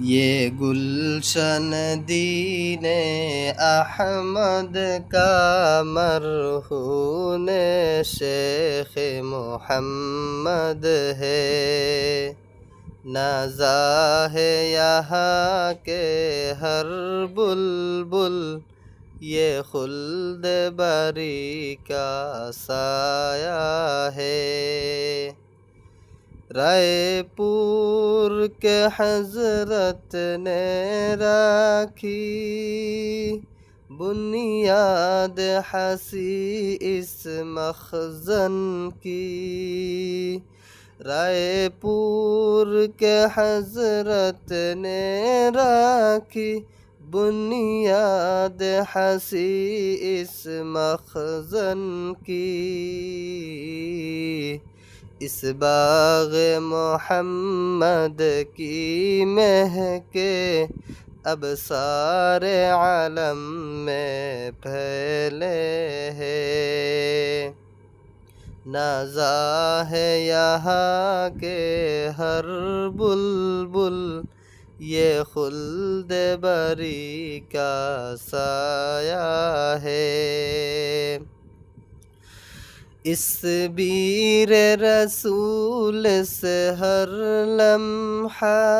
یہ گلشن دین احمد کا مرہون شیخ محمد ہے، نازا ہے یہاں کے ہر بلبل، یہ خلد بری کا سایہ ہے۔ رائے پور کے حضرت نے رکھی بنیاد حسی اس مخزن کی، رائے پور کے حضرت نے رکھی بنیاد حسی اس مخزن کی، اس باغ محمد کی مہکے اب سارے عالم میں پھیلے ہے، نازا ہے یہاں کے ہر بلبل، یہ خلد بری کا سایہ ہے۔ اس بیر رسول سے ہر لمحہ